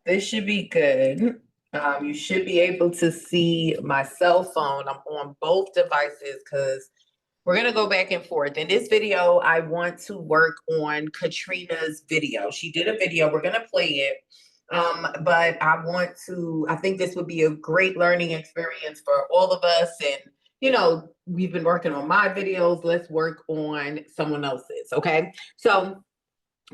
This should be good. You should be able to see my cell phone. I'm on both devices because we're gonna go back and forth. In this video, I want to work on Katrina's video. She did a video. We're gonna play it. But I think this would be a great learning experience for all of us. And we've been working on my videos. Let's work on someone else's. Okay. So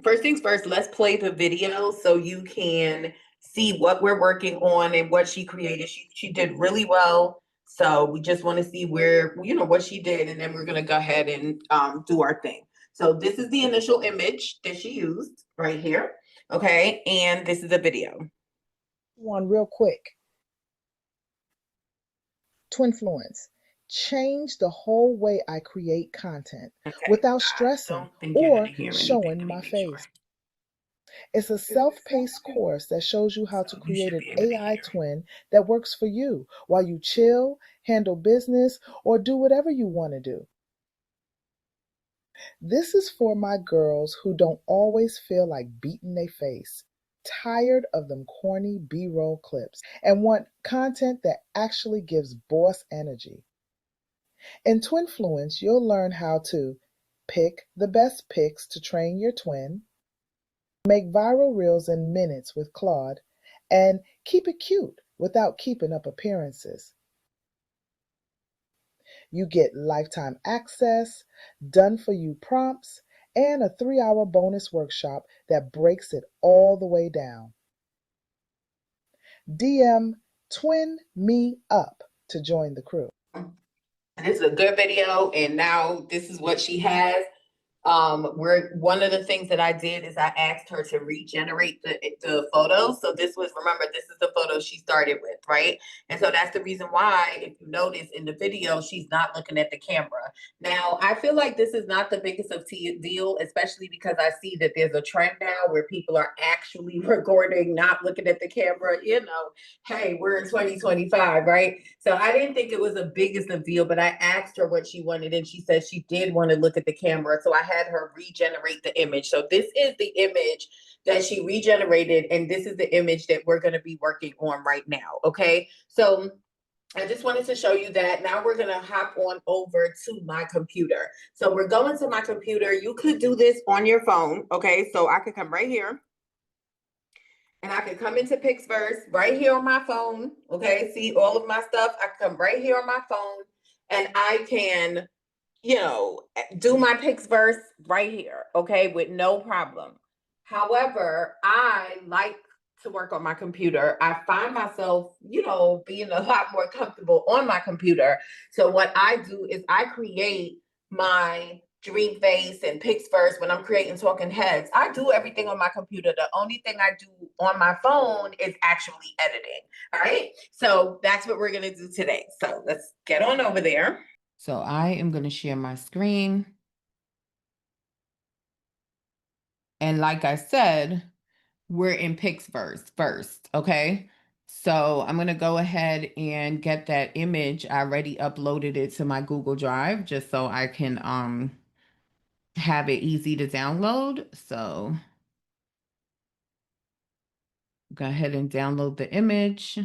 first things first, let's play the video so you can see what we're working on and what she created. She did really well. So we just want to see what she did, and then we're gonna go ahead and do our thing. So this is the initial image that she used right here. Okay, and this is a video. One real quick. Twinfluence. Change the whole way I create content without stressing or showing my face. It's a self-paced course that shows you how to create an AI twin that works for you while you chill, handle business, or do whatever you want to do. This is for my girls who don't always feel like beating their face, tired of them corny B-roll clips, and want content that actually gives boss energy. In Twinfluence, you'll learn how to pick the best pics to train your twin, make viral reels in minutes with Claude, and keep it cute without keeping up appearances. You get lifetime access, done-for-you prompts, and a 3-hour bonus workshop that breaks it all the way down. DM Twin Me Up to join the crew. This is a good video, and now this is what she has. One of the things that I did is I asked her to regenerate the photos. So this is the photo she started with, right? And so that's the reason why, if you notice in the video, she's not looking at the camera. Now, I feel like this is not the biggest of deal, especially because I see that there's a trend now where people are actually recording, not looking at the camera. Hey, we're in 2025, right? So I didn't think it was the biggest of deal, but I asked her what she wanted, and she said she did want to look at the camera. So I had her regenerate the image. So this is the image that she regenerated, and this is the image that we're going to be working on right now. Okay. So I just wanted to show you that. Now we're going to hop on over to my computer. So we're going to my computer. You could do this on your phone. Okay. So I could come right here. And I can come into Pixverse right here on my phone. Okay. See all of my stuff. I can come right here on my phone, and I can do my Pixverse right here, okay, with no problem. However, I like to work on my computer. I find myself, being a lot more comfortable on my computer. So what I do is I create my Dreamface and Pixverse when I'm creating talking heads. I do everything on my computer. The only thing I do on my phone is actually editing. All right. So that's what we're going to do today. So let's get on over there. So I am going to share my screen. And like I said, we're in Pixverse first, okay? So I'm going to go ahead and get that image. I already uploaded it to my Google Drive just so I can have it easy to download. So go ahead and download the image.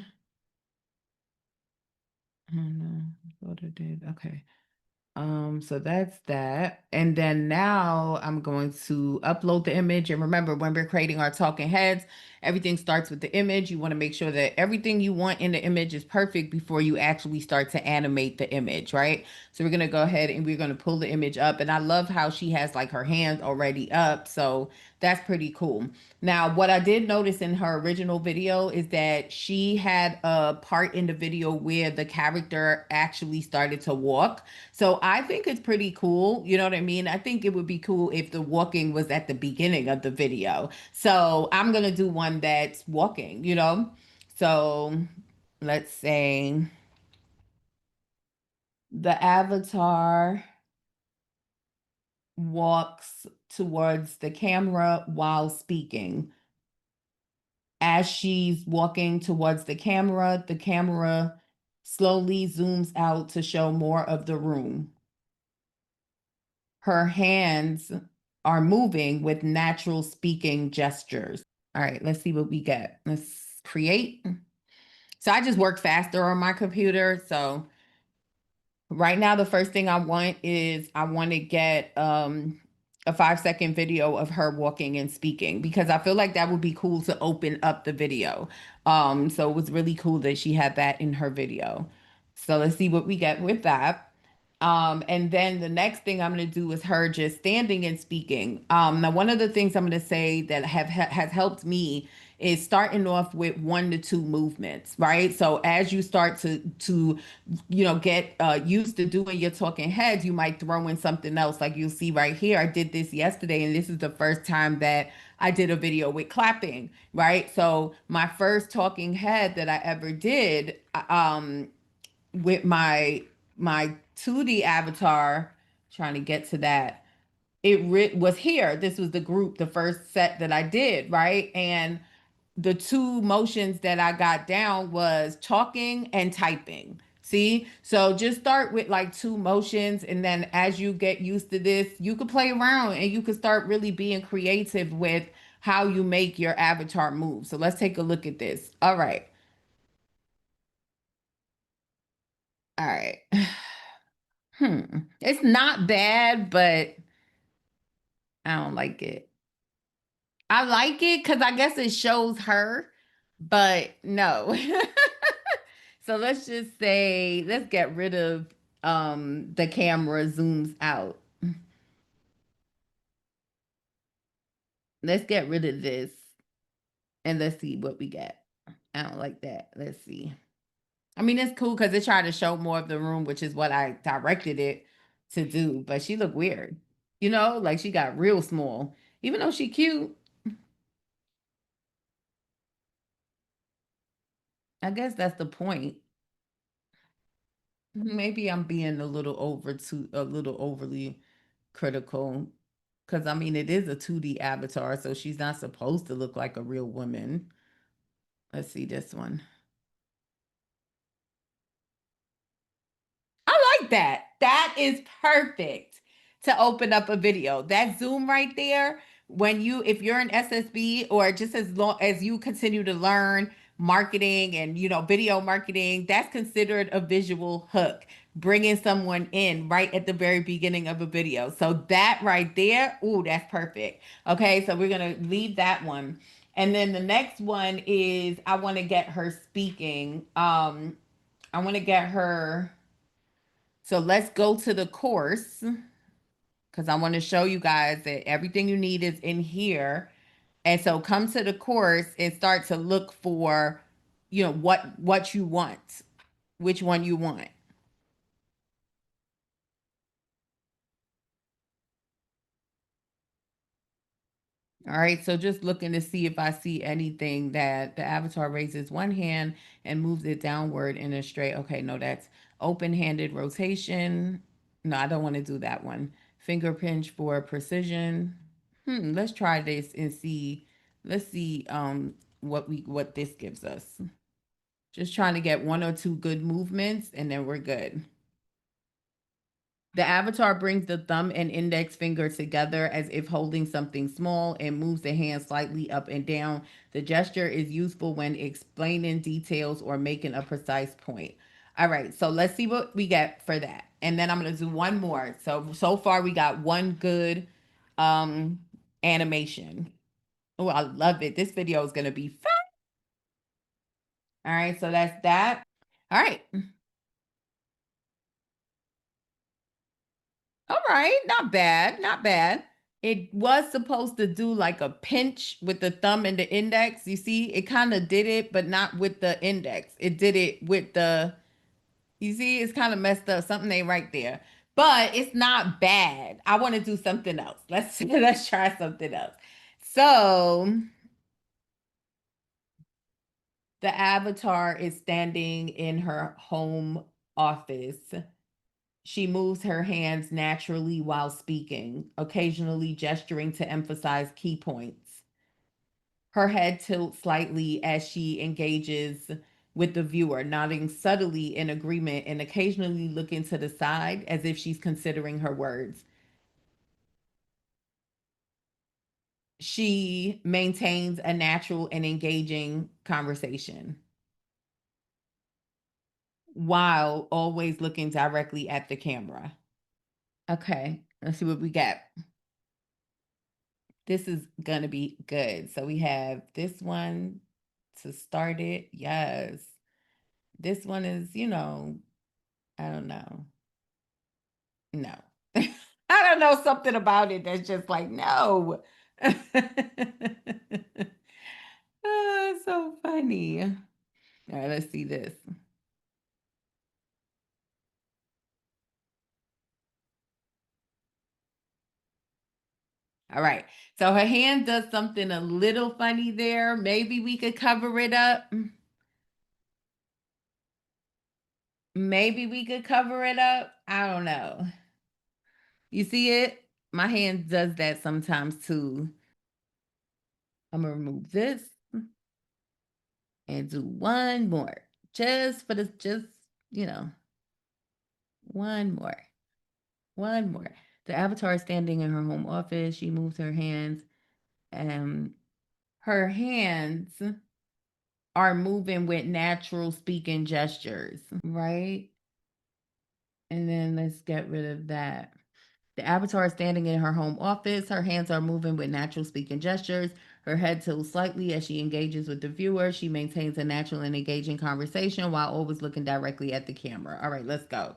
Okay. So that's that. And then now I'm going to upload the image. And remember, when we're creating our talking heads, everything starts with the image. You want to make sure that everything you want in the image is perfect before you actually start to animate the image, right? So we're going to go ahead and we're going to pull the image up. And I love how she has like her hands already up. So that's pretty cool. Now, what I did notice in her original video is that she had a part in the video where the character actually started to walk. So I think it's pretty cool. You know what I mean? I think it would be cool if the walking was at the beginning of the video. So I'm going to do one that's walking, So let's say the avatar walks towards the camera while speaking. As she's walking towards the camera slowly zooms out to show more of the room. Her hands are moving with natural speaking gestures. All right, let's see what we get. Let's create. So I just work faster on my computer. So right now, the first thing I want is I want to get a 5 second video of her walking and speaking because I feel like that would be cool to open up the video. So it was really cool that she had that in her video. So let's see what we get with that. And then the next thing I'm going to do is her just standing and speaking. Now, one of the things I'm going to say that has helped me is starting off with 1 to 2 movements, right? So as you start to get used to doing your talking heads, you might throw in something else. Like you'll see right here, I did this yesterday, and this is the first time that I did a video with clapping, right? So my first talking head that I ever did, with my 2D avatar, trying to get to that. Was here. This was the group, the first set that I did, right? And the 2 motions that I got down was talking and typing. See? So just start with like 2 motions, and then as you get used to this, you could play around and you could start really being creative with how you make your avatar move. So let's take a look at this. All right. All right. It's not bad, but I don't like it. I like it because I guess it shows her, but no. So let's just say, let's get rid of the camera zooms out. Let's get rid of this and let's see what we get. I don't like that. Let's see. I mean, it's cool because it tried to show more of the room, which is what I directed it to do. But she looked weird, like she got real small, even though she cute. I guess that's the point. Maybe I'm being a little overly critical. Because I mean, it is a 2D avatar, so she's not supposed to look like a real woman. Let's see this one. I like that. That is perfect to open up a video. That zoom right there, if you're an SSB, or just as long as you continue to learn marketing and video marketing, that's considered a visual hook, bringing someone in right at the very beginning of a video. So that right there, ooh, that's perfect. Okay, so we're gonna leave that one. And then the next one is I want to get her speaking. I want to get her, so let's go to the course because I want to show you guys that everything you need is in here. And so come to the course and start to look for, what you want, which one you want. All right, so just looking to see if I see anything that the avatar raises one hand and moves it downward in a straight. Okay, no, that's open-handed rotation. No, I don't want to do that one. Finger pinch for precision. Let's try this and see. Let's see what this gives us. Just trying to get 1 or 2 good movements and then we're good. The avatar brings the thumb and index finger together as if holding something small and moves the hand slightly up and down. The gesture is useful when explaining details or making a precise point. All right, so let's see what we get for that. And then I'm going to do one more. So far we got one good um animation. Oh, I love it. This video is going to be fun. All right, so that's that. All right. All right, not bad, not bad. It was supposed to do like a pinch with the thumb and the index. You see, it kind of did it, but not with the index. It did it with you see, it's kind of messed up. Something ain't right there. But it's not bad. I want to do something else. Let's try something else. So the avatar is standing in her home office. She moves her hands naturally while speaking, occasionally gesturing to emphasize key points. Her head tilts slightly as she engages with the viewer, nodding subtly in agreement and occasionally looking to the side as if she's considering her words. she maintains a natural and engaging conversation while always looking directly at the camera. Okay, let's see what we got. This is gonna be good. So we have this one to start it. Yes. This one is, I don't know. No. I don't know, something about it that's just like, no. Oh, so funny. All right, let's see this. All right. So her hand does something a little funny there. Maybe we could cover it up. Maybe we could cover it up. I don't know. You see it? My hand does that sometimes too. I'm gonna remove this and do one more. Just for the you know, one more. One more. The avatar is standing in her home office. She moves her hands, and her hands are moving with natural speaking gestures, right? And then let's get rid of that. The avatar is standing in her home office. Her hands are moving with natural speaking gestures. Her head tilts slightly as she engages with the viewer. She maintains a natural and engaging conversation while always looking directly at the camera. All right, let's go.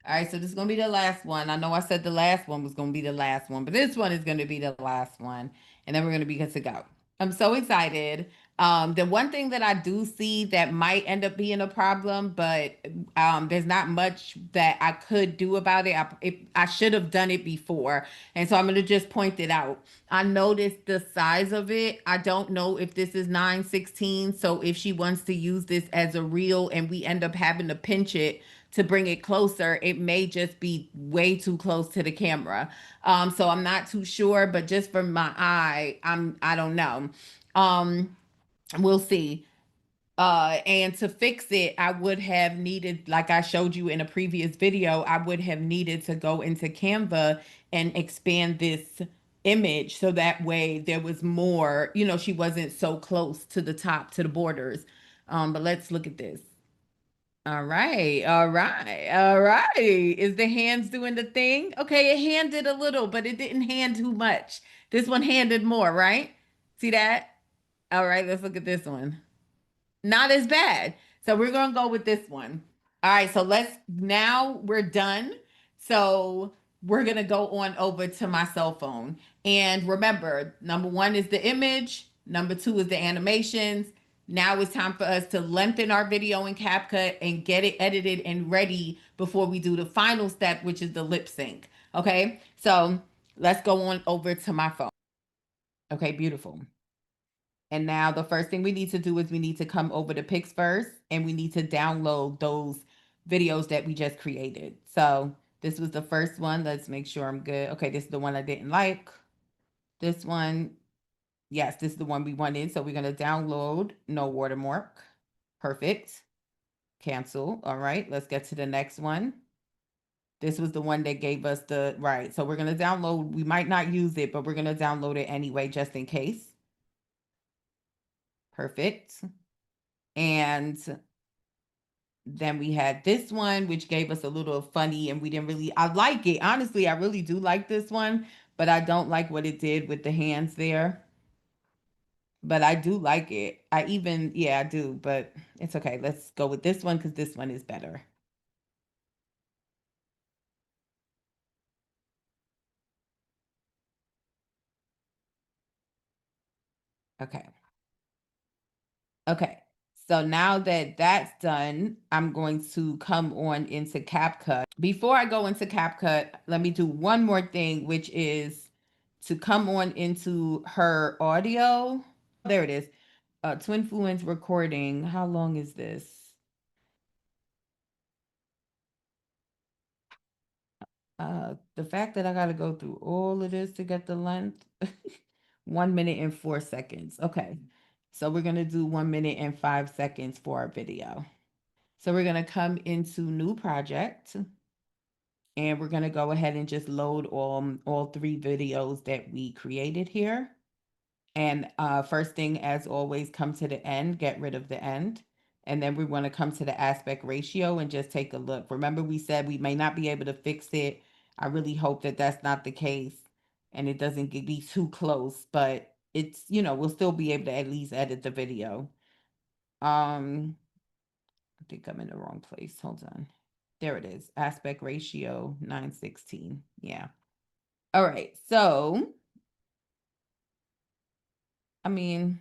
All right, so this is going to be the last one. I know I said the last one was going to be the last one, but this one is going to be the last one. And then we're going to be good to go. I'm so excited. The one thing that I do see that might end up being a problem, but there's not much that I could do about it. I should have done it before. And so I'm going to just point it out. I noticed the size of it. I don't know if this is 9/16. So if she wants to use this as a reel and we end up having to pinch it to bring it closer, it may just be way too close to the camera. So I'm not too sure, but just from my eye, I don't know. Um, we'll see. And to fix it, I would have needed, like I showed you in a previous video, I would have needed to go into Canva and expand this image so that way there was more, she wasn't so close to the top, to the borders. But let's look at this. All right, all right, all right. Is the hands doing the thing? Okay, it handed a little, but it didn't hand too much. This one handed more, right? See that? All right, let's look at this one. Not as bad. So we're gonna go with this one. All right, so now we're done. So we're gonna go on over to my cell phone. And remember, number one is the image, number two is the animations. Now it's time for us to lengthen our video in CapCut and get it edited and ready before we do the final step, which is the lip sync. Okay, so let's go on over to my phone. Okay, beautiful. And now the first thing we need to do is we need to come over to Pixverse and we need to download those videos that we just created. So this was the first one. Let's make sure I'm good. Okay, this is the one I didn't like. This one, yes, this is the one we wanted. So we're going to download no watermark. Perfect. Cancel. All right, let's get to the next one. This was the one that gave us the, right. So we're going to download. We might not use it, but we're going to download it anyway, just in case. Perfect. And then we had this one, which gave us a little funny, and we didn't really, I like it. Honestly, I really do like this one, but I don't like what it did with the hands there. But I do like it. Yeah, I do, but it's okay. Let's go with this one because this one is better. Okay. Okay. So now that that's done, I'm going to come on into CapCut. Before I go into CapCut, let me do one more thing, which is to come on into her audio. There it is. Twinfluence recording. How long is this? The fact that I got to go through all of this to get the length. 1 minute and 4 seconds. Okay. So we're going to do 1 minute and 5 seconds for our video. So we're going to come into new project and we're going to go ahead and just load all three videos that we created here. And first thing, as always, come to the end, get rid of the end. And then we want to come to the aspect ratio and just take a look. Remember, we said we may not be able to fix it. I really hope that that's not the case and it doesn't be too close, but it's, we'll still be able to at least edit the video. I think I'm in the wrong place. Hold on. There it is. Aspect ratio 916. Yeah. All right. So, I mean,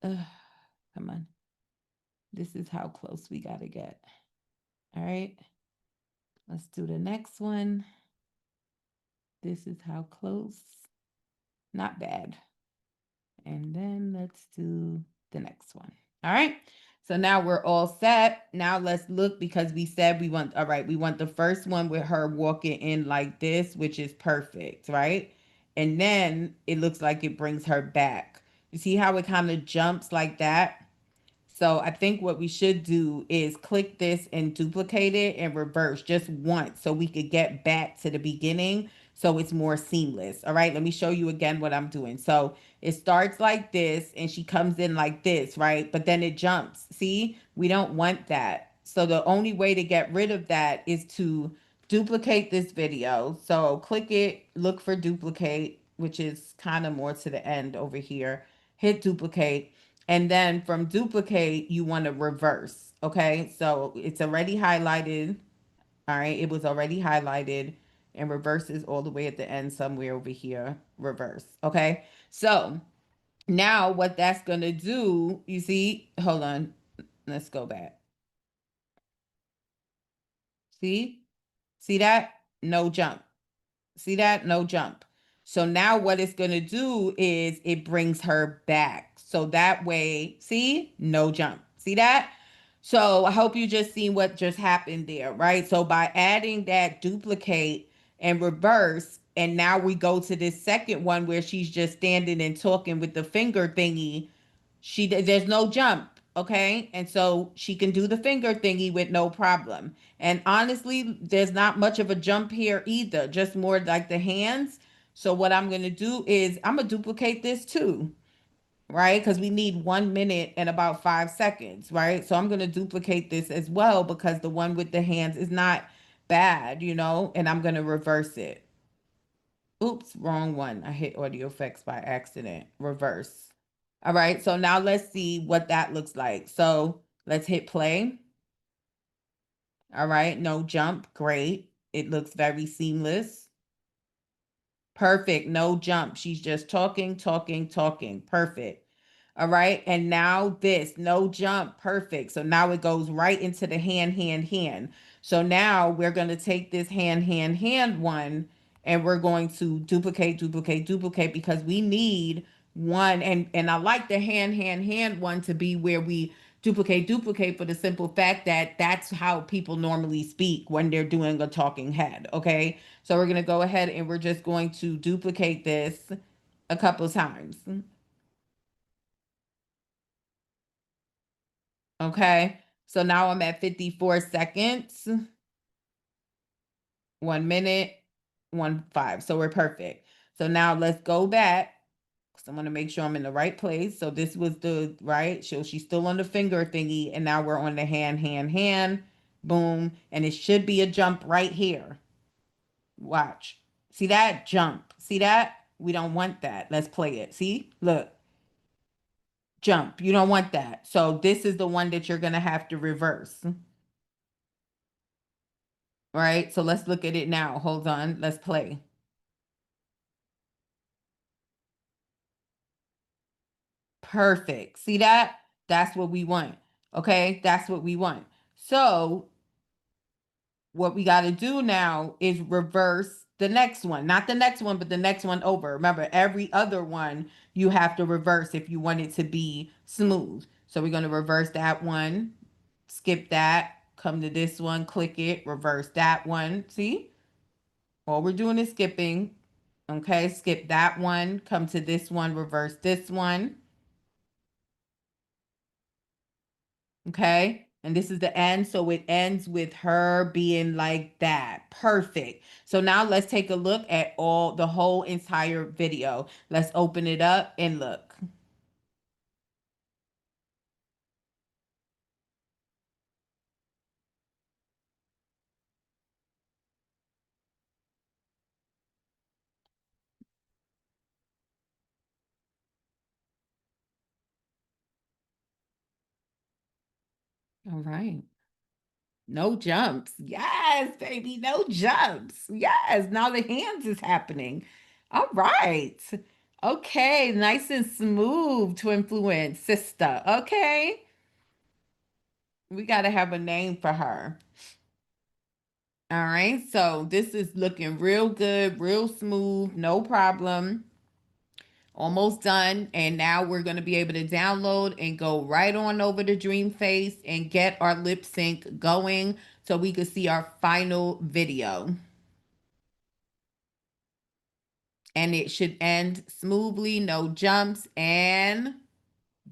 come on. This is how close we got to get. All right. Let's do the next one. This is how close. Not bad. And then let's do the next one. All right. So now we're all set. Now let's look, because we said we want, all right, we want the first one with her walking in like this, which is perfect, right? And then it looks like it brings her back. You see how it kind of jumps like that? So I think what we should do is click this and duplicate it and reverse just once so we could get back to the beginning so it's more seamless. All right, let me show you again what I'm doing. So it starts like this and she comes in like this, right? But then it jumps. See, we don't want that. So the only way to get rid of that is to duplicate this video. So click it, look for duplicate, which is kind of more to the end over here. Hit duplicate. And then from duplicate, you want to reverse. Okay. So it's already highlighted. All right. It was already highlighted, and reverse is all the way at the end somewhere over here. Reverse. Okay. So now what that's going to do, you see, hold on. Let's go back. See that? No jump. See that? No jump. So now what it's going to do is it brings her back. So that way, see, no jump. See that? So I hope you just seen what just happened there, right? So by adding that duplicate and reverse, and now we go to this second one where she's just standing and talking with the finger thingy. There's no jump, okay? And so she can do the finger thingy with no problem. And honestly, there's not much of a jump here either, just more like the hands. So what I'm going to do is I'm going to duplicate this too, right? Because we need 1 minute and about 5 seconds, right? So I'm going to duplicate this as well because the one with the hands is not bad, and I'm going to reverse it. Oops, wrong one. I hit audio effects by accident. Reverse. All right, so now let's see what that looks like. So let's hit play. All right, no jump. Great. It looks very seamless. Perfect. No jump. She's just talking, talking, talking. Perfect. All right. And now this, no jump. Perfect. So now it goes right into the hand, hand, hand. So now we're going to take this hand, hand, hand one, and we're going to duplicate, duplicate, duplicate, because we need one. And I like the hand, hand, hand one to be where we duplicate, duplicate, for the simple fact that that's how people normally speak when they're doing a talking head. Okay. So we're going to go ahead and we're just going to duplicate this a couple times. Okay. So now I'm at 54 seconds, 1 minute, 1 5. So we're perfect. So now let's go back. So I'm going to make sure I'm in the right place. So this was the right. So she's still on the finger thingy. And now we're on the hand, hand, hand. Boom. And it should be a jump right here. Watch. See that? Jump. See that? We don't want that. Let's play it. See? Look. Jump. You don't want that. So this is the one that you're going to have to reverse. Right? So let's look at it now. Hold on. Let's play. Perfect. See that? That's what we want. Okay? That's what we want. So what we got to do now is reverse the next one. Not the next one, but the next one over. Remember, every other one you have to reverse if you want it to be smooth. So we're going to reverse that one, skip that, come to this one, click it, reverse that one. See? All we're doing is skipping. Okay, skip that one, come to this one, reverse this one. Okay, And this is the end. So it ends with her being like that. Perfect. So now let's take a look at the whole entire video. Let's open it up and look. All right. No jumps. Yes, baby. No jumps. Yes. Now the hands is happening. All right. Okay. Nice and smooth to influence sister. Okay. We got to have a name for her. All right. So this is looking real good, real smooth. No problem. Almost done. And now we're going to be able to download and go right on over to Dreamface and get our lip sync going so we can see our final video. And it should end smoothly, no jumps. And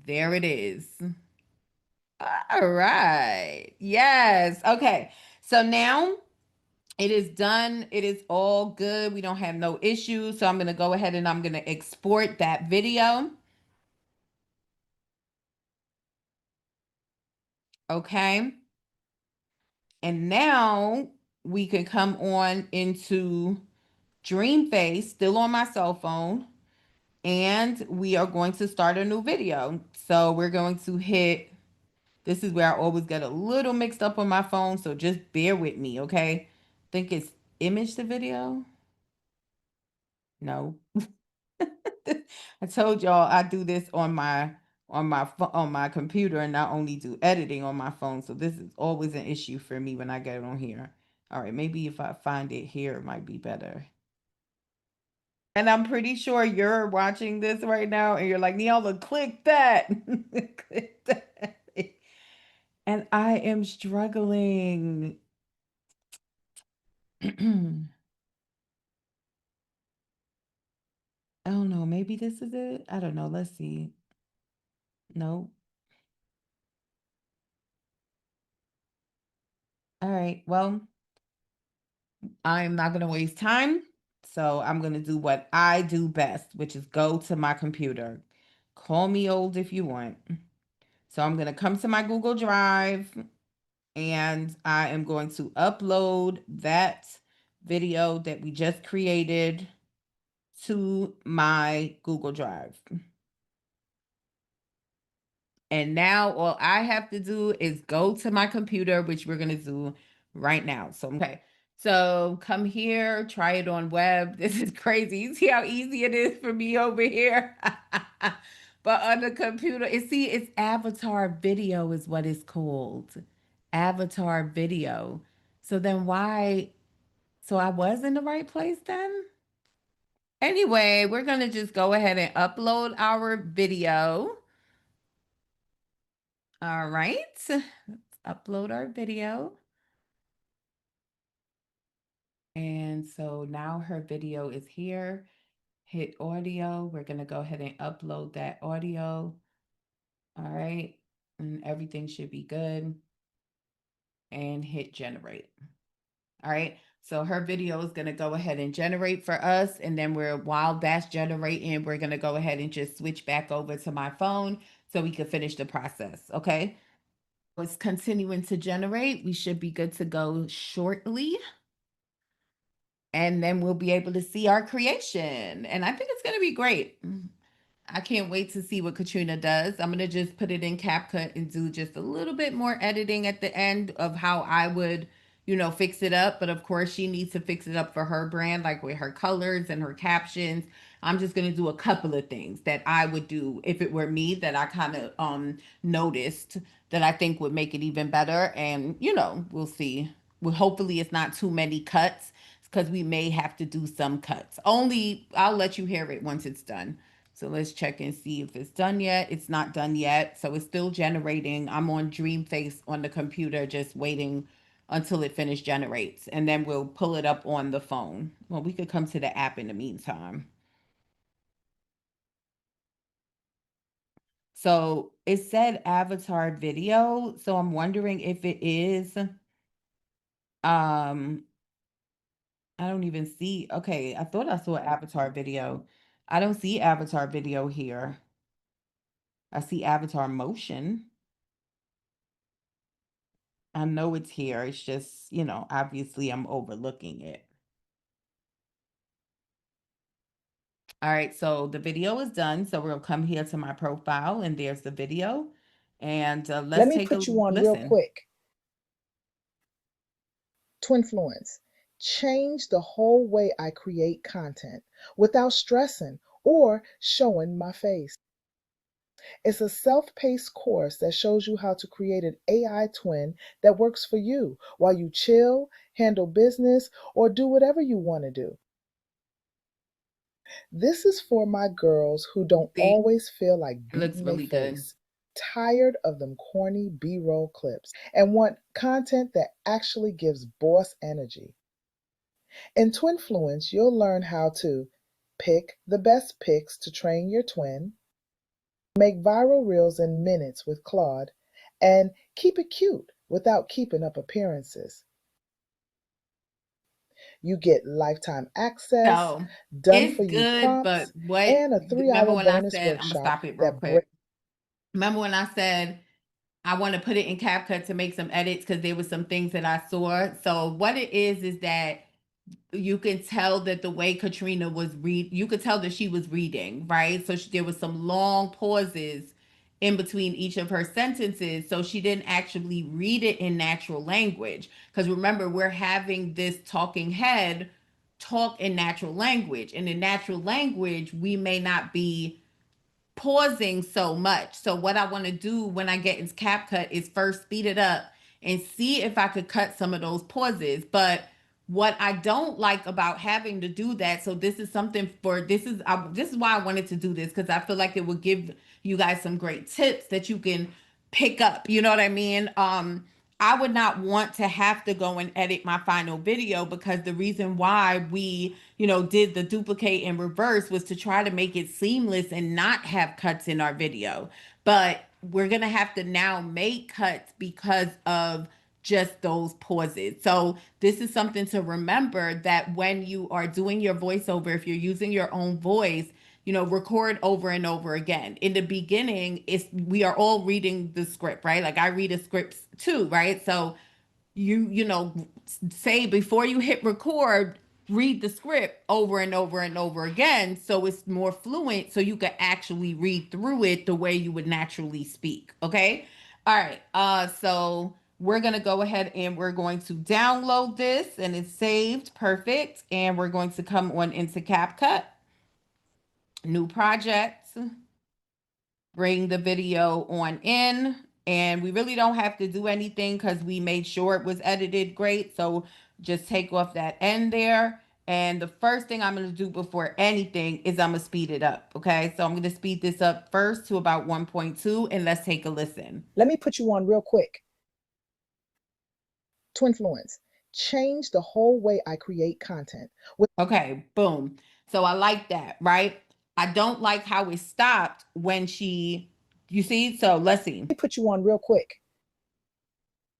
there it is. All right. Yes. Okay. So now it is done. It is all good. We don't have no issues. So I'm going to go ahead and I'm going to export that video. Okay. And now we can come on into Dreamface, still on my cell phone, and we are going to start a new video. So we're going to hit, this is where I always get a little mixed up on my phone, so just bear with me, okay? I think it's image the video. No. I told y'all I do this on my computer and not only do editing on my phone. So this is always an issue for me when I get on here. All right, maybe if I find it here, it might be better. And I'm pretty sure you're watching this right now and you're like, Neola, click that. Click that. And I am struggling. Oh no, maybe this is it. I don't know. Let's see. No. All right. Well, I'm not going to waste time. So I'm going to do what I do best, which is go to my computer. Call me old if you want. So I'm going to come to my Google Drive and I am going to upload that video that we just created to my Google Drive. And now all I have to do is go to my computer, which we're going to do right now. So, okay. So come here, try it on web. This is crazy. You see how easy it is for me over here? But on the computer, it's avatar video is what it's called. Avatar video. So then why? So I was in the right place then? Anyway, we're going to just go ahead and upload our video. All right. Let's upload our video. And so now her video is here. Hit audio. We're going to go ahead and upload that audio. All right. And everything should be good. And hit generate. All right. So her video is going to go ahead and generate for us. And then while that's generating, we're going to go ahead and just switch back over to my phone so we can finish the process. Okay. It's continuing to generate. We should be good to go shortly. And then we'll be able to see our creation. And I think it's going to be great. I can't wait to see what Katrina does. I'm going to just put it in CapCut and do just a little bit more editing at the end of how I would, fix it up. But of course, she needs to fix it up for her brand, like with her colors and her captions. I'm just going to do a couple of things that I would do if it were me that I kind of noticed that I think would make it even better. And, we'll see. Well, hopefully it's not too many cuts because we may have to do some cuts. Only I'll let you hear it once it's done. So let's check and see if it's done yet. It's not done yet. So it's still generating. I'm on Dreamface on the computer, just waiting until it finish generates. And then we'll pull it up on the phone. Well, we could come to the app in the meantime. So it said avatar video. So I'm wondering if it is, I don't even see. Okay, I thought I saw avatar video. I don't see avatar video here. I see avatar motion. I know it's here. It's just, obviously I'm overlooking it. All right, so the video is done. So we'll come here to my profile and there's the video. And Let let's me take a put you on real listen. quick. Twinfluence. Change the whole way I create content without stressing or showing my face. It's a self paced course that shows you how to create an AI twin that works for you while you chill, handle business, or do whatever you want to do. This is for my girls who don't See, always feel like it looks beating their really good. face, tired of them corny B roll clips, and want content that actually gives boss energy. In Twinfluence, you'll learn how to pick the best pics to train your twin, make viral reels in minutes with Claude, and keep it cute without keeping up appearances. You get lifetime access, So done it's for you good, but prompts, and a remember 3-hour when I bonus said, I'm gonna workshop stop it real that breaks. quick. Remember when I said I want to put it in CapCut to make some edits because there was some things that I saw. So what it is that you can tell that the way Katrina was you could tell that she was reading, right? So there was some long pauses in between each of her sentences. So she didn't actually read it in natural language. Because remember, we're having this talking head talk in natural language. And in natural language, we may not be pausing so much. So what I want to do when I get into CapCut is first speed it up and see if I could cut some of those pauses. But what I don't like about having to do that, so this is something for this is why I wanted to do this, because I feel like it would give you guys some great tips that you can pick up. You know what I mean? I would not want to have to go and edit my final video, because the reason why we, did the duplicate and reverse was to try to make it seamless and not have cuts in our video. But we're going to have to now make cuts because of just those pauses. So this is something to remember, that when you are doing your voiceover, if you're using your own voice, record over and over again. In the beginning, we are all reading the script, right? Like I read a script too, right? So you say before you hit record, read the script over and over and over again, so it's more fluent, so you can actually read through it the way you would naturally speak. Okay. All right. So we're gonna go ahead and we're going to download this, and it's saved. Perfect. And we're going to come on into CapCut, new project, bring the video on in, and we really don't have to do anything because we made sure it was edited great. So just take off that end there. And the first thing I'm going to do before anything is I'm going to speed it up. Okay. So I'm going to speed this up first to about 1.2, and let's take a listen. Let me put you on real quick. Twinfluence. Change the whole way I create content. Okay. Boom. So I like that, right? I don't like how it stopped when you see? So let's see. Let me put you on real quick.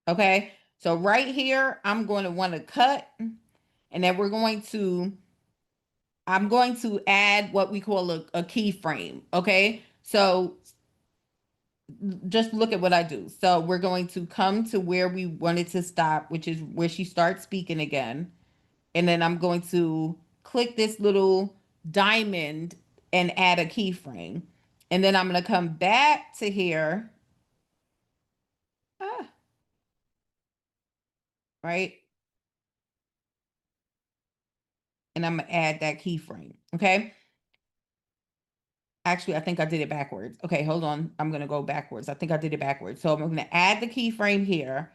Okay. So right here, I'm going to want to cut, and then I'm going to add what we call a keyframe. Okay. So just look at what I do. So we're going to come to where we wanted to stop, which is where she starts speaking again. And then I'm going to click this little diamond and add a keyframe. And then I'm going to come back to here. Right. And I'm going to add that keyframe. Okay. Actually, I think I did it backwards. Okay, hold on. I'm going to go backwards. I think I did it backwards. So I'm going to add the keyframe here,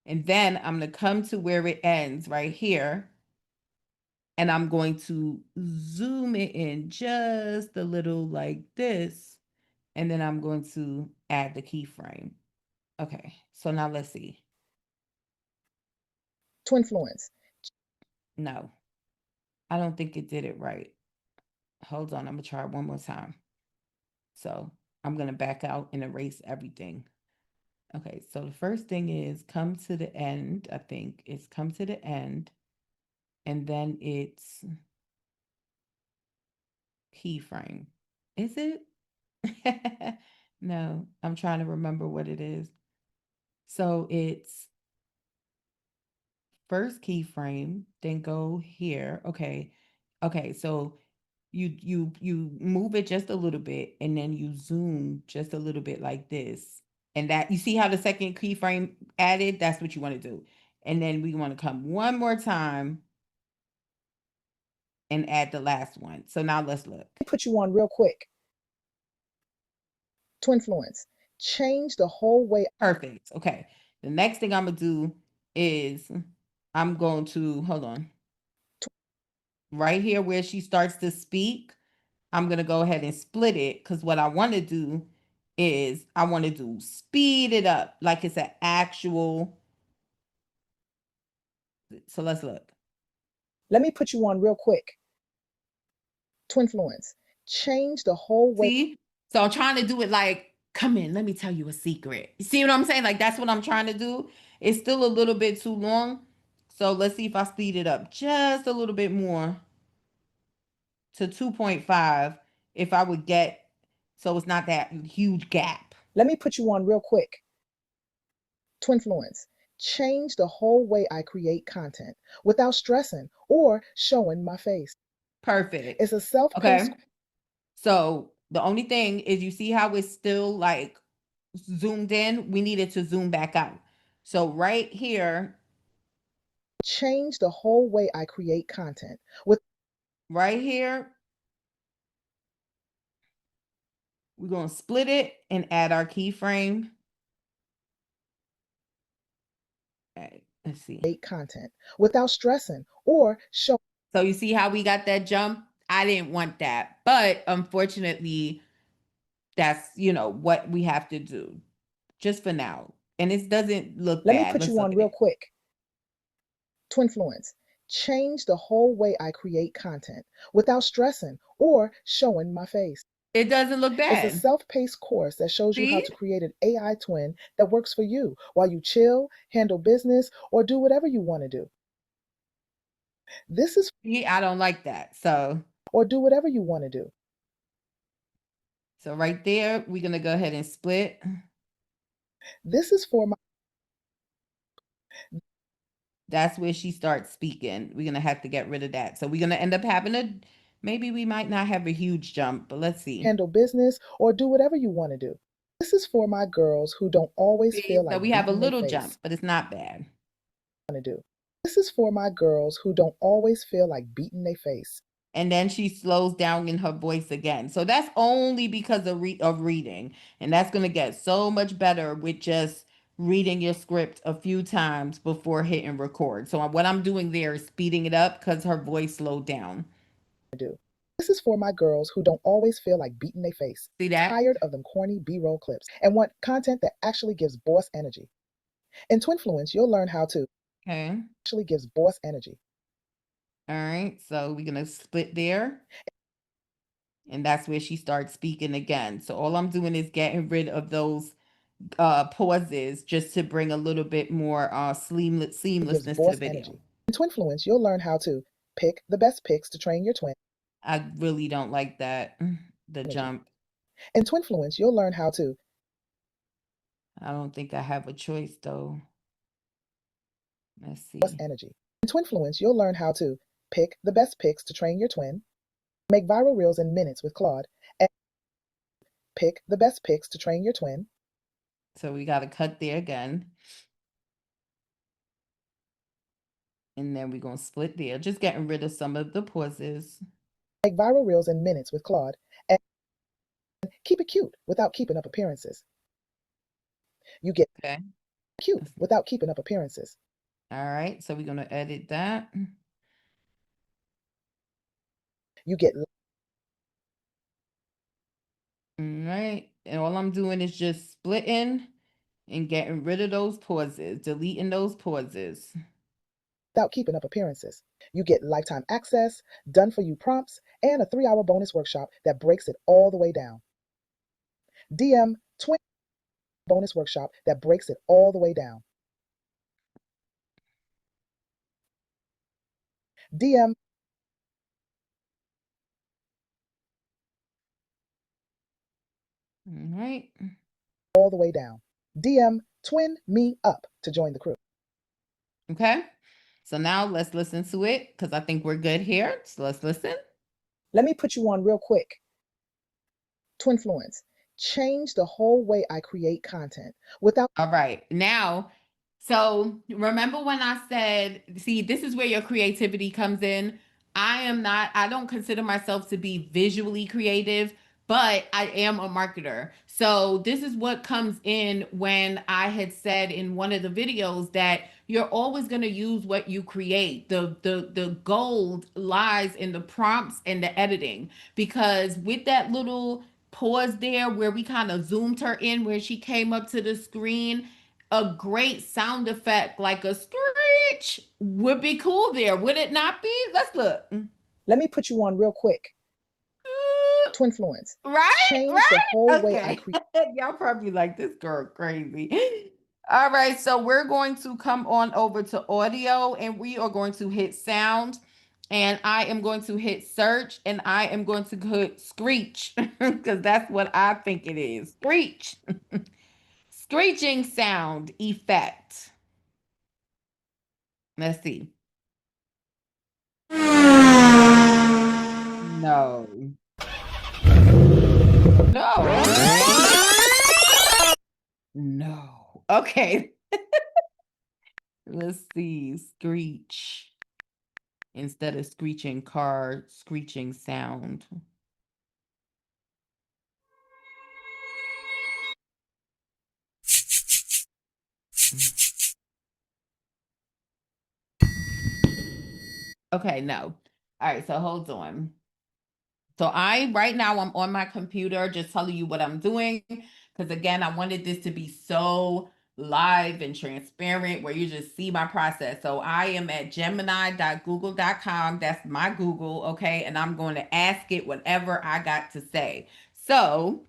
and then I'm going to come to where it ends right here. And I'm going to zoom it in just a little like this. And then I'm going to add the keyframe. Okay, so now let's see. Twinfluence. No, I don't think it did it right. Hold on, I'm going to try it one more time. So I'm going to back out and erase everything. Okay, so the first thing is come to the end. I think it's come to the end. And then it's keyframe. Is it? No, I'm trying to remember what it is. So it's first keyframe, then go here. Okay. Okay, so you move it just a little bit and then you zoom just a little bit like this. And that you see how the second keyframe added? That's what you want to do. And then we want to come one more time and add the last one. So now let's look. Put you on real quick. To influence. Change the whole way. Perfect. Okay. The next thing I'm gonna do is I'm going to hold on. Right here where she starts to speak, I'm gonna go ahead and split it because what I want to do is I want to do speed it up like it's an actual. So let's look. Let me put you on real quick. To influence. Change the whole way. See? So I'm trying to do it like, come in, let me tell you a secret. You see what I'm saying? Like that's what I'm trying to do. It's still a little bit too long. So let's see if I speed it up just a little bit more to 2.5 if I would get so it's not that huge gap. Let me put you on real quick. To influence. Change the whole way I create content without stressing or showing my face. Perfect. It's a self-paced. Okay. So the only thing is you see how it's still like zoomed in? We needed to zoom back out. So right here, Change the whole way I create content with right here, we're going to split it and add our keyframe. Okay, let's see. content without stressing or showing. So you see how we got that jump? I didn't want that, but unfortunately, that's, what we have to do just for now. And it doesn't look Let me bad. put Let's you look on at real it. quick. To influence. Change the whole way I create content without stressing or showing my face. It doesn't look It's a bad. self-paced course that shows you how See? to create an AI twin that works for you while you chill, handle business, or do whatever you want to do. This is I don't like that. So or do whatever you want to do. right there, we're going to go ahead and split. This is for my That's where she starts speaking. We're going to have to get rid of that. So we're going to end up having maybe we might not have a huge jump, but let's see. handle business or do whatever you want to do. This is for my girls who don't always feel So like we have a beating their little face. jump, but it's not bad. Want to do. This is for my girls who don't always feel like beating their face. And then she slows down in her voice again. So that's only because of reading. And that's going to get so much better with just reading your script a few times before hitting record. So what I'm doing there is speeding it up because her voice slowed down. Do. This is for my girls who don't always feel like beating their face. See that? Tired of them corny B-roll clips and want content that actually gives boss energy. In Twinfluence, you'll learn how to actually gives boss energy. All right, so we're going to split there. And that's where she starts speaking again. So all I'm doing is getting rid of those pauses just to bring a little bit more seamlessness to the video. Energy. In Twinfluence, you'll learn how to pick the best picks to train your twin. I really don't like that, the jump. In Twinfluence, you'll learn how to. I don't think I have a choice though. Let's see. Energy. In Twinfluence, you'll learn how to pick the best picks to train your twin, make viral reels in minutes with Claude, and pick the best picks to train your twin. So we got to cut there again. And then we're going to split there, just getting rid of some of the pauses. Make viral reels in minutes with Claude, and keep it cute without keeping up appearances. You get cute without keeping up appearances. All right, so we're going to edit that. You get. All right, and all I'm doing is just splitting and getting rid of those pauses, deleting those pauses. Without keeping up appearances. You get lifetime access, done for you prompts, and a 3-hour bonus workshop that breaks it all the way down. DM Twin bonus workshop that breaks it all the way down. DM All right. all the way down. DM Twin Me Up to join the crew. Okay. So now let's listen to it because I think we're good here. So let's listen. Let me put you on real quick. Twinfluence. Change the whole way I create content without. All right. Now, so remember when I said, see, this is where your creativity comes in. I don't consider myself to be visually creative, but I am a marketer. So this is what comes in when I had said in one of the videos that you're always going to use what you create. The gold lies in the prompts and the editing, because with that little pause there where we kind of zoomed her in where she came up to the screen, a great sound effect like a screech would be cool there, would it not be? Let's look. Let me put you on real quick. Twinfluence. Right? Change Right? the whole way I Okay. create. Y'all probably like this girl crazy. All right, so we're going to come on over to audio and we are going to hit sound, and I am going to hit search, and I am going to hit screech because that's what I think it is. Screech. Screeching sound effect. Let's see. No. No. No. Okay. Let's see. Screech. Instead of screeching car, screeching sound. Okay, no. All right, so hold on. So right now I'm on my computer just telling you what I'm doing, because again, I wanted this to be so live and transparent where you just see my process. So I am at gemini.google.com. That's my Google, okay? And I'm going to ask it whatever I got to say. So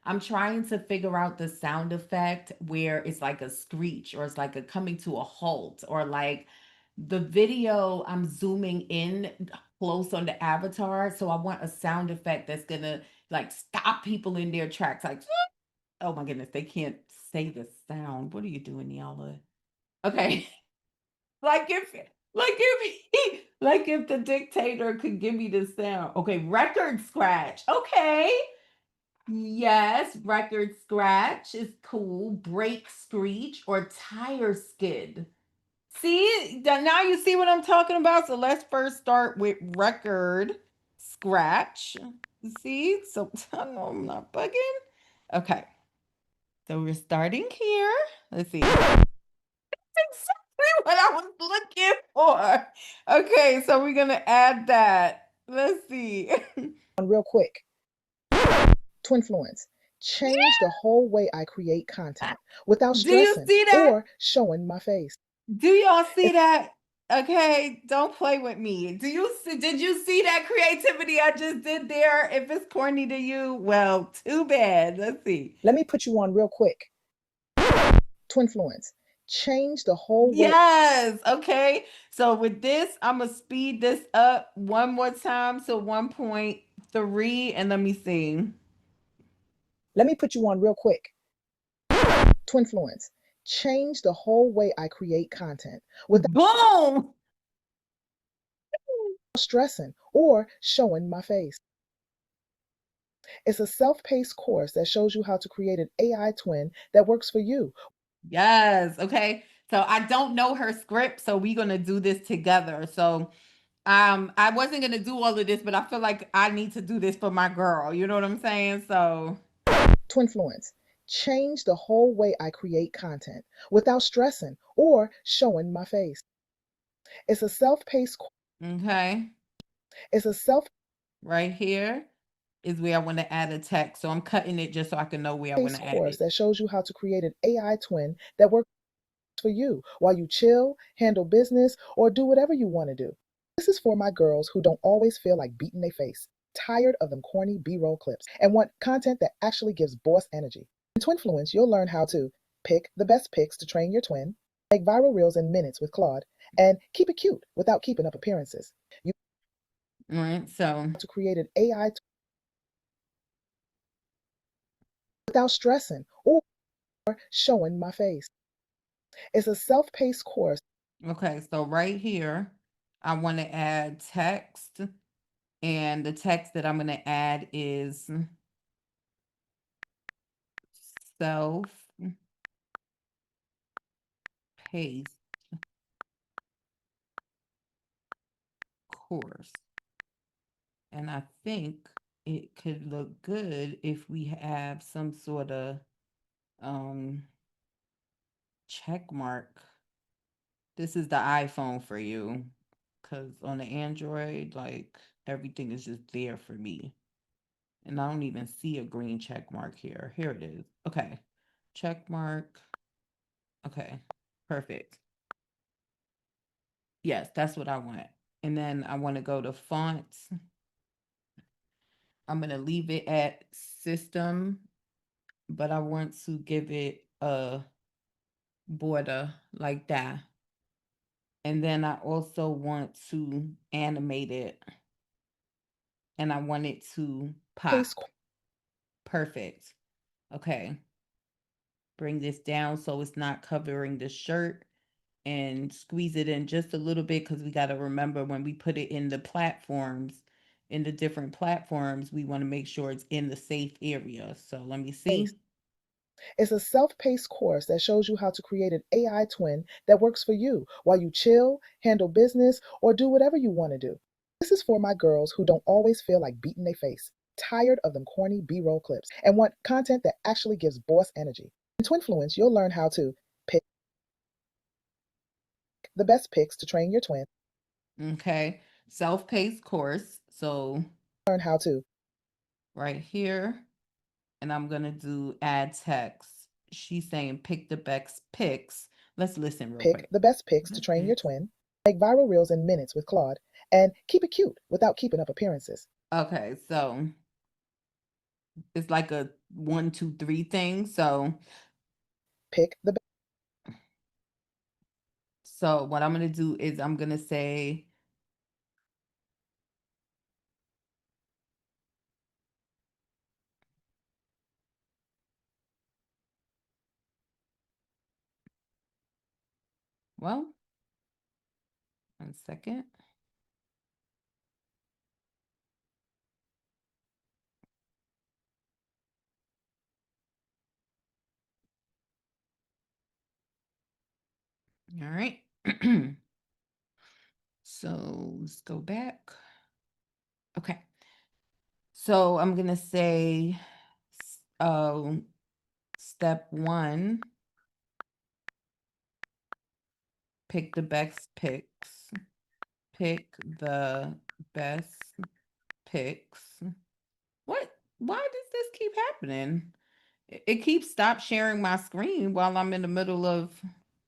I'm trying to figure out the sound effect where it's like a screech or it's like a coming to a halt, or like the video I'm zooming in close on the avatar. So I want a sound effect that's gonna like stop people in their tracks. Like, oh my goodness, they can't say the sound. What are you doing, Niala? Okay. Like if the dictator could give me the sound. Okay, record scratch. Okay. Yes, record scratch is cool. Brake screech or tire skid. See, now you see what I'm talking about. So let's first start with record scratch. See, so I know I'm not bugging. Okay, so we're starting here. Let's see. That's exactly what I was looking for. Okay, so we're gonna add that. Let's see. Real quick. Twinfluence. Change the whole way I create content without Do you stressing see that? or showing my face. Do y'all see that? Okay, don't play with me. Did you see that creativity I just did there? If it's corny to you, well, too bad. Let's see. Let me put you on real quick. Twinfluence. Change the whole way. Yes. Okay. So with this, I'm gonna speed this up one more time to 1.3, and let me see. Let me put you on real quick. Twinfluence. Change the whole way I create content without Boom. stressing or showing my face. It's a self-paced course that shows you how to create an AI twin that works for you. Yes. Okay. So I don't know her script, so we're gonna do this together. So I wasn't gonna do all of this, but I feel like I need to do this for my girl. You know what I'm saying? So Twinfluence. Change the whole way I create content without stressing or showing my face. It's a self-paced okay. It's a self Right here is where I want to add a text. So I'm cutting it just so I can know where I want to add course it. that shows you how to create an AI twin that works for you while you chill, handle business, or do whatever you want to do. This is for my girls who don't always feel like beating their face. tired of them corny B-roll clips, and want content that actually gives boss energy. In Twinfluence, you'll learn how to pick the best pics to train your twin, make viral reels in minutes with Claude, and keep it cute without keeping up appearances. You All right, so to create an AI without stressing or showing my face. It's a self-paced course. okay, so right here, I want to add text, and the text that I'm going to add is self-paced course. And I think it could look good if we have some sort of check mark. This is the iPhone for you, because on the Android, like everything is just there for me. And I don't even see a green check mark here. Here it is. Okay. Check mark. Okay. Perfect. Yes, that's what I want. And then I want to go to fonts. I'm going to leave it at system, but I want to give it a border like that. And then I also want to animate it, and I want it to pop. Pace Perfect. Okay. Bring this down so it's not covering the shirt, and squeeze it in just a little bit, because we got to remember when we put it in the platforms, in the different platforms, we want to make sure it's in the safe area. So let me see. pace. It's a self-paced course that shows you how to create an AI twin that works for you while you chill, handle business, or do whatever you want to do. This is for my girls who don't always feel like beating their face, tired of them corny B-roll clips, and want content that actually gives boss energy. In Twinfluence, you'll learn how to pick the best pics to train your twin, Okay. Self-paced course. So learn how to right here, and I'm going to do add text. She's saying pick the best pics. Let's listen real pick quick. the best pics to train your twin, make viral reels in minutes with Claude, and keep it cute without keeping up appearances. Okay, so it's like a 1, 2, 3 thing. So Pick the what I'm gonna do is I'm gonna say, well, 1 second. All right. So let's go back. Okay. So I'm gonna say, step 1, pick the best pics. Pick the best pics. What? Why does this keep happening? It keeps stop sharing my screen while I'm in the middle of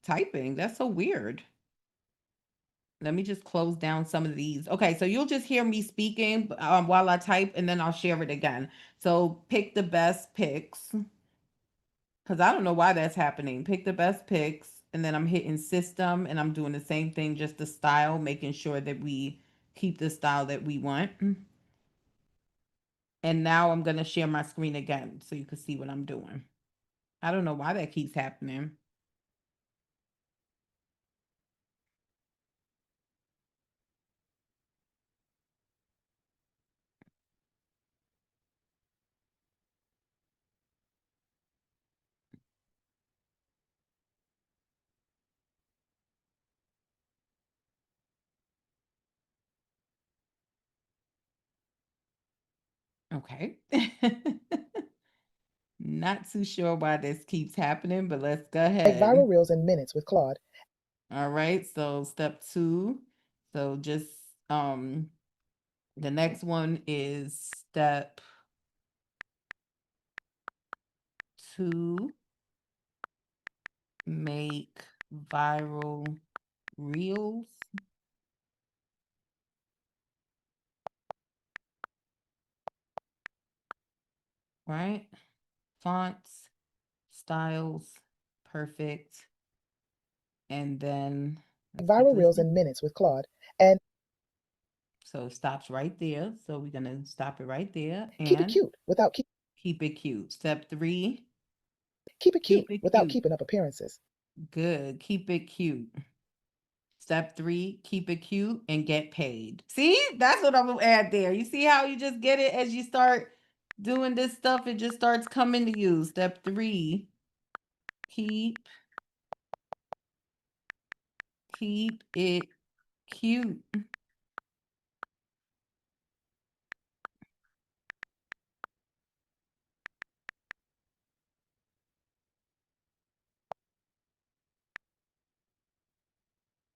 typing. That's so weird. Let me just close down some of these. Okay, so you'll just hear me speaking while I type, and then I'll share it again. So pick the best pics, because I don't know why that's happening. Pick the best pics, and then I'm hitting system, and I'm doing the same thing, just the style, making sure that we keep the style that we want. And now I'm going to share my screen again so you can see what I'm doing. I don't know why that keeps happening. Okay. Not too sure why this keeps happening, but let's go make ahead. viral reels in minutes with Claude. All right. So step 2. So just the next one is step 2, make viral reels. right? Fonts, styles, perfect. And then let's get Viral this. reels in minutes with Claude and So it stops right there. So we're gonna stop it right there keep it and cute without keep it cute. Step 3, keep it cute keep it without cute. keeping up appearances. Good. Keep it cute. Step 3, keep it cute and get paid. See, that's what I'm gonna add there. You see how you just get it as you start doing this stuff, it just starts coming to you. Step 3, keep it cute.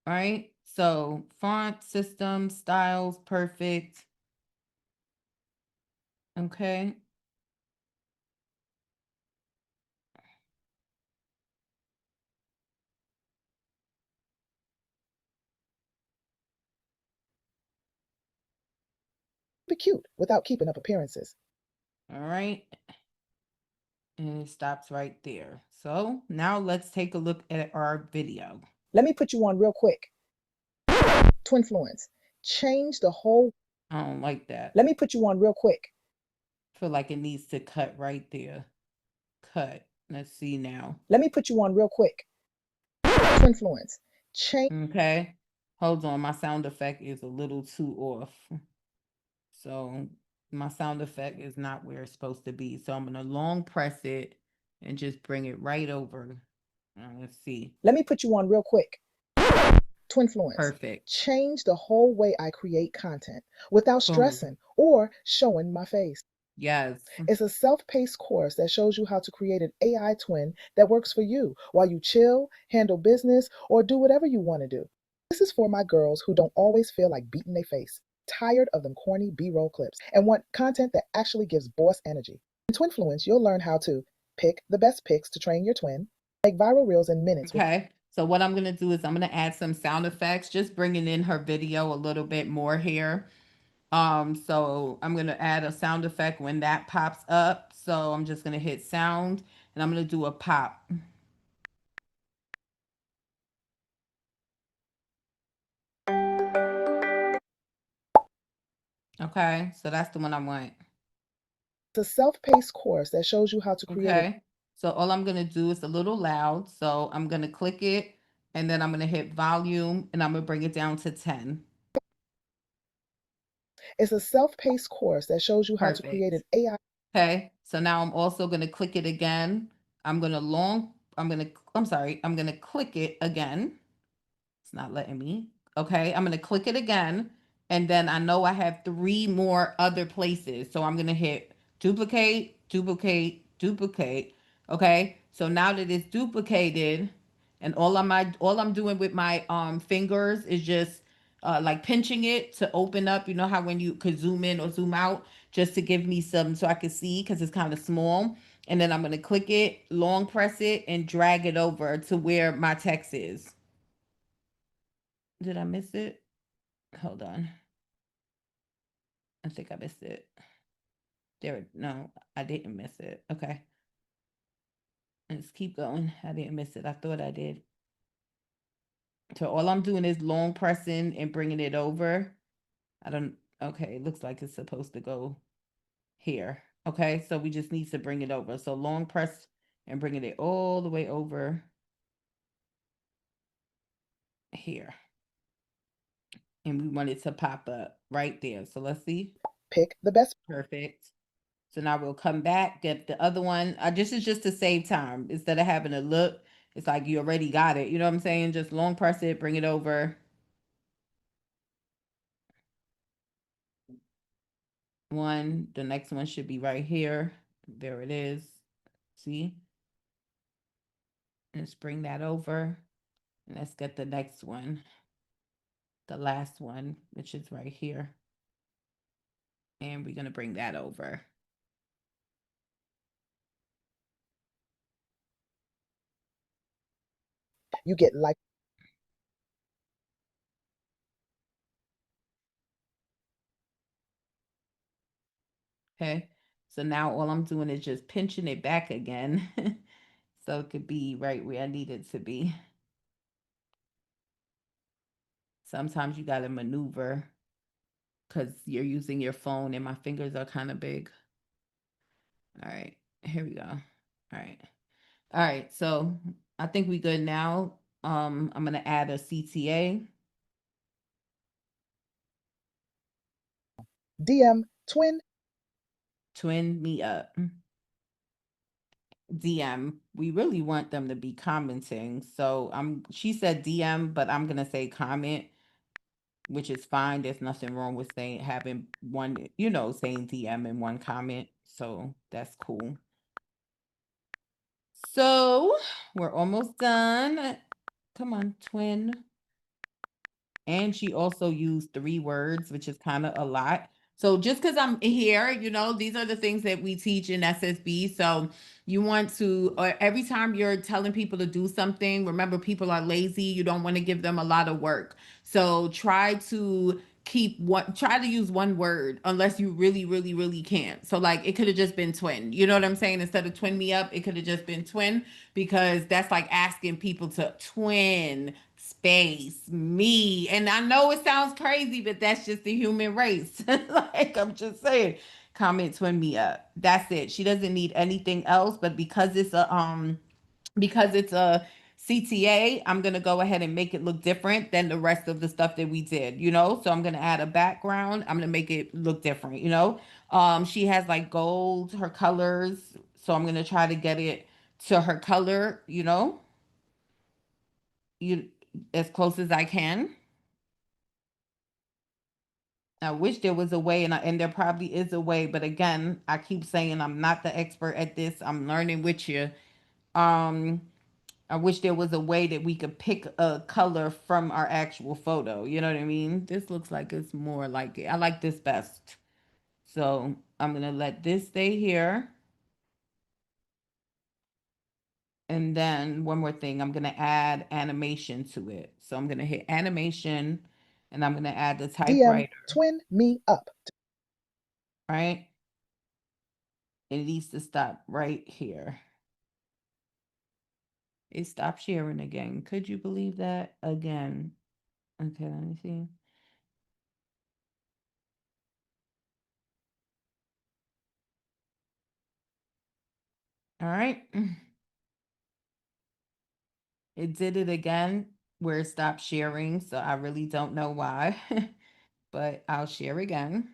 All right. So font, system, styles, perfect. Okay. Keep it cute without keeping up appearances. All right. And it stops right there. So now let's take a look at our video. Let me put you on real quick. Twinfluence. Change the whole. I don't like that. Let me put you on real quick. Feel like it needs to cut right there. Cut. Let's see now. Let me put you on real quick. Twinfluence. Change. Okay. Hold on. My sound effect is a little too off. So my sound effect is not where it's supposed to be. So I'm going to long press it and just bring it right over. Let's see. Let me put you on real quick. Twinfluence. Perfect. Change the whole way I create content without Boom. stressing or showing my face. Yes. It's a self-paced course that shows you how to create an AI twin that works for you while you chill, handle business, or do whatever you want to do. This is for my girls who don't always feel like beating their face, tired of them corny B-roll clips, and want content that actually gives boss energy. In Twinfluence, you'll learn how to pick the best pics to train your twin, make viral reels in minutes. Okay. So what I'm going to do is I'm going to add some sound effects, just bringing in her video a little bit more here. So I'm going to add a sound effect when that pops up. So I'm just going to hit sound and I'm going to do a pop. Okay. So that's the one I want. It's a self-paced course that shows you how to create. Okay. So all I'm going to do is a little loud. So I'm going to click it and then I'm going to hit volume and I'm going to bring it down to 10. It's a self-paced course that shows you how to create an AI. Okay, so now I'm also going to click it again. I'm going to click it again. It's not letting me. Okay, I'm going to click it again. And then I know I have 3 more other places. So I'm going to hit duplicate, duplicate, duplicate. Okay, so now that it's duplicated and all I'm doing with my fingers is just like pinching it to open up. You know how when you could zoom in or zoom out just to give me some so I can see because it's kind of small. And then I'm going to click it, long press it, and drag it over to where my text is. Did I miss it? Hold on. I think I missed it. No, I didn't miss it. Okay. Let's keep going. I didn't miss it. I thought I did. So all I'm doing is long pressing and bringing it over. Okay, it looks like it's supposed to go here. Okay, so we just need to bring it over. So long press and bringing it all the way over here. And we want it to pop up right there. So let's see. Pick the best. Perfect. So now we'll come back, get the other one. This is just to save time. Instead of having to look, it's like you already got it. You know what I'm saying? Just long press it, bring it over. The next one should be right here. There it is. See? Let's bring that over. And let's get the next one. The last one, which is right here. And we're going to bring that over. You get like. Okay. So now all I'm doing is just pinching it back again. So it could be right where I need it to be. Sometimes you got to maneuver because you're using your phone and my fingers are kind of big. All right, here we go. All right. All right, so I think we good now. I'm gonna add a CTA. DM twin. Twin me up. DM. We really want them to be commenting. So she said DM, but I'm gonna say comment, which is fine. There's nothing wrong with having one, saying DM and one comment. So that's cool. So we're almost done. Come on, twin. And she also used 3 words, which is kind of a lot. So just because I'm here, these are the things that we teach in SSB. So you want to, or every time you're telling people to do something, remember people are lazy. You don't want to give them a lot of work. So try to try to use one word unless you really, really, really can't. So like it could have just been twin. You know what I'm saying? Instead of twin me up, it could have just been twin, because that's like asking people to twin space me. And I know it sounds crazy, but that's just the human race. Like I'm just saying, comment twin me up. That's it. She doesn't need anything else, but because it's a CTA, I'm gonna go ahead and make it look different than the rest of the stuff that we did, So I'm gonna add a background. I'm gonna make it look different, She has like gold, her colors. So I'm gonna try to get it to her color, you as close as I can. I wish there was a way, and there probably is a way, but again, I keep saying I'm not the expert at this. I'm learning with you. I wish there was a way that we could pick a color from our actual photo. You know what I mean? This looks like it's more like it. I like this best. So I'm gonna let this stay here. And then one more thing, I'm gonna add animation to it. So I'm gonna hit animation and I'm gonna add the DM typewriter, twin me up. right? It needs to stop right here. It stopped sharing again. Could you believe that? Again. Okay, let me see. All right. It did it again where it stopped sharing. So I really don't know why, but I'll share again.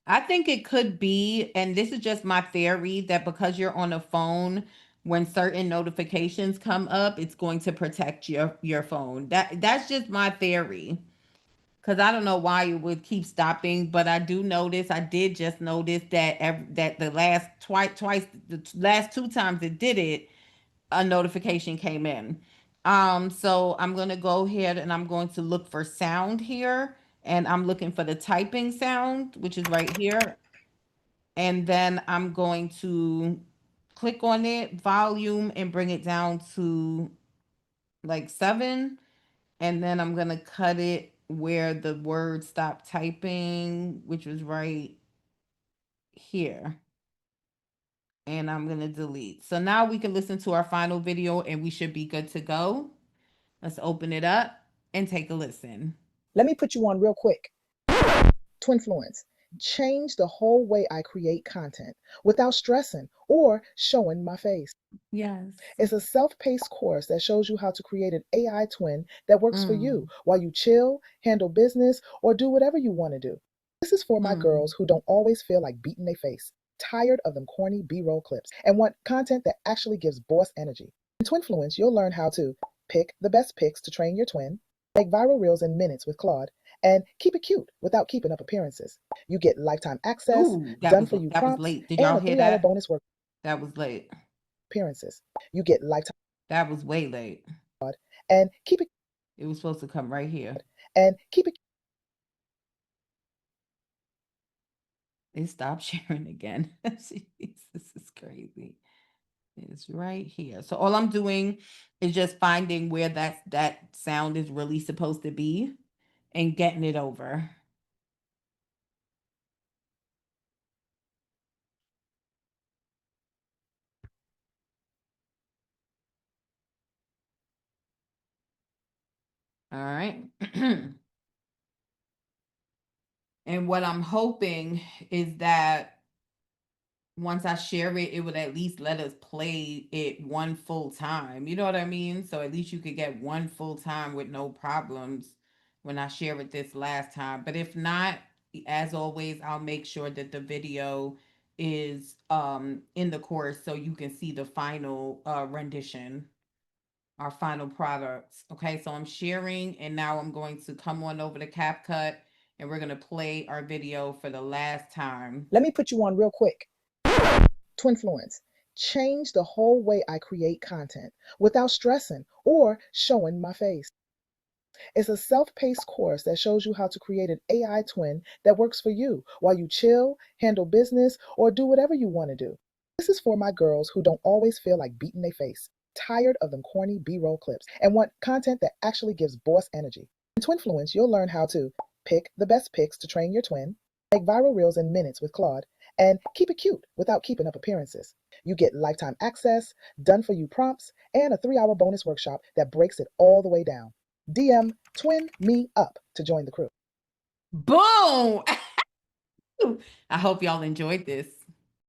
I think it could be, and this is just my theory, that because you're on a phone, when certain notifications come up, it's going to protect your phone. That's just my theory. Because I don't know why it would keep stopping, but I did just notice that that the the last 2 times it did it, a notification came in. So I'm gonna go ahead and I'm going to look for sound here, and I'm looking for the typing sound, which is right here. And then I'm going to click on it, volume, and bring it down to like 7. And then I'm gonna cut it where the word stopped typing, which was right here. And I'm gonna delete. So now we can listen to our final video and we should be good to go. Let's open it up and take a listen. Let me put you on real quick. Twinfluence. Change the whole way I create content without stressing or showing my face. Yes. It's a self-paced course that shows you how to create an AI twin that works for you while you chill, handle business, or do whatever you want to do. This is for my girls who don't always feel like beating their face, tired of them corny B-roll clips, and want content that actually gives boss energy. In Twinfluence, you'll learn how to pick the best pics to train your twin, make viral reels in minutes with Claude, and keep it cute without keeping up appearances. You get lifetime access, done for you that was prompts, late. Did and y'all a hear 3-hour that? bonus work That was late. appearances. You get lifetime That was way late. and keep it. It was supposed to come right here. And keep it. It stopped sharing again. This is crazy. It's right here. So all I'm doing is just finding where that sound is really supposed to be and getting it over. All right. And what I'm hoping is that once I share it, it would at least let us play it one full time. You know what I mean? So at least you could get one full time with no problems when I share it this last time. But if not, as always, I'll make sure that the video is in the course so you can see the final rendition, our final products. Okay, so I'm sharing and now I'm going to come on over to CapCut and we're going to play our video for the last time. Let me put you on real quick. Twinfluence. Change the whole way I create content without stressing or showing my face. It's a self-paced course that shows you how to create an AI twin that works for you while you chill, handle business, or do whatever you want to do. This is for my girls who don't always feel like beating their face, tired of them corny B-roll clips, and want content that actually gives boss energy. In Twinfluence, you'll learn how to pick the best pics to train your twin, make viral reels in minutes with Claude, and keep it cute without keeping up appearances. You get lifetime access, done-for-you prompts, and a 3-hour bonus workshop that breaks it all the way down. DM Twin Me Up to join the crew. Boom! I hope y'all enjoyed this.